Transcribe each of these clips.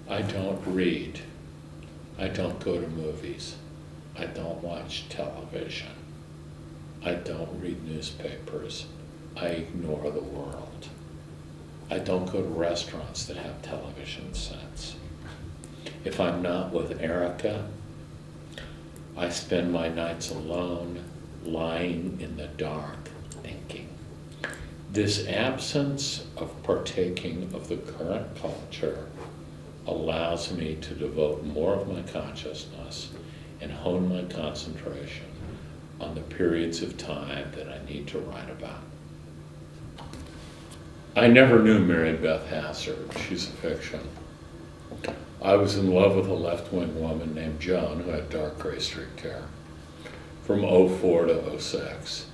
I don't read. I don't go to movies. I don't watch television. I don't read newspapers. I ignore the world. I don't go to restaurants that have television sets. If I'm not with Erica, I spend my nights alone, lying in the dark, thinking. This absence of partaking of the current culture allows me to devote more of my consciousness and hone my concentration on the periods of time that I need to write about. I never knew Mary Beth Hassard. She's a fiction. I was in love with a left-wing woman named Joan who had dark gray streaked hair. From '04 to '06,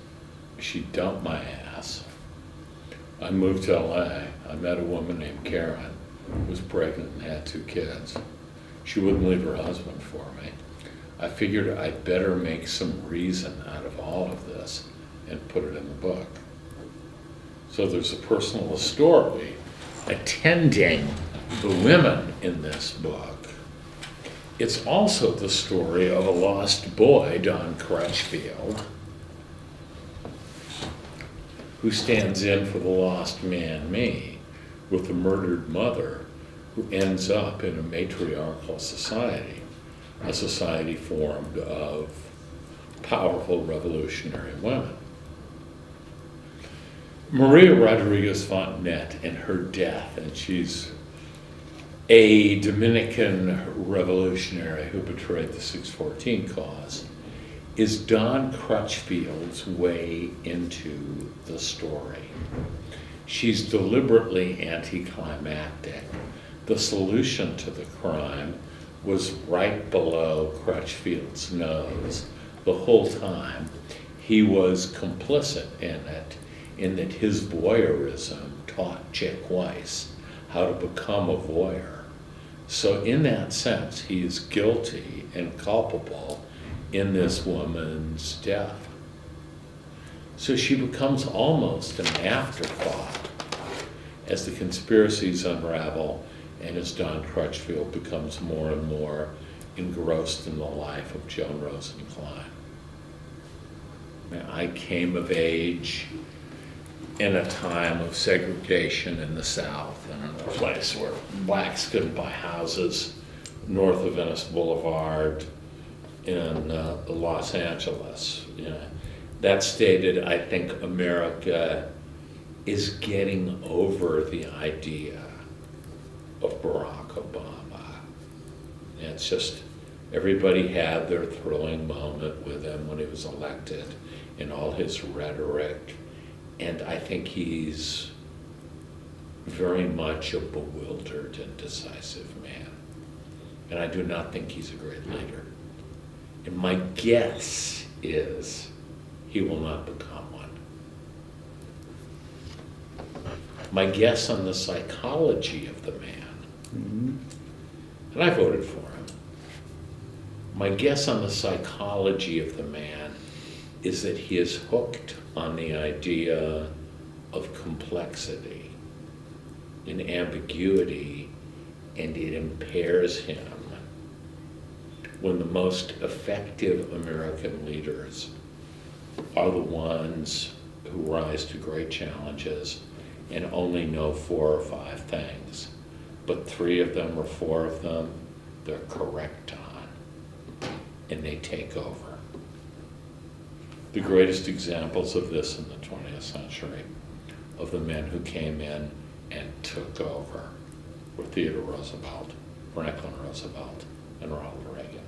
she dumped my ass. I moved to LA. I met a woman named Karen who was pregnant and had 2 kids. She wouldn't leave her husband for me. I figured I'd better make some reason out of all of this and put it in the book. So there's a personal story attending the women in this book. It's also the story of a lost boy, Don Crutchfield, who stands in for the lost man, me, with a murdered mother who ends up in a matriarchal society, a society formed of powerful revolutionary women. Maria Rodriguez Fontanet and her death, and she's a Dominican revolutionary who betrayed the 614 cause, is Don Crutchfield's way into the story. She's deliberately anticlimactic. The solution to the crime was right below Crutchfield's nose the whole time. He was complicit in that his voyeurism taught Chick Weiss how to become a voyeur. So in that sense, he is guilty and culpable in this woman's death. So she becomes almost an afterthought as the conspiracies unravel and as Don Crutchfield becomes more and more engrossed in the life of Joan Rosencline. I came of age in a time of segregation in the South, and in a place where blacks couldn't buy houses north of Venice Boulevard in Los Angeles. That stated, I think America is getting over the idea of Barack Obama. And it's just, everybody had their thrilling moment with him when he was elected in all his rhetoric. And I think he's very much a bewildered and decisive man. And I do not think he's a great leader. And my guess is he will not become one. My guess on the psychology of the man, and I voted for him, my guess on the psychology of the man is that he is hooked on the idea of complexity and ambiguity, and it impairs him when the most effective American leaders are the ones who rise to great challenges and only know 4 or 5 things, but 3 of them or 4 of them they're correct on, and they take over. The greatest examples of this in the 20th century, of the men who came in and took over, were Theodore Roosevelt, Franklin Roosevelt, and Ronald Reagan.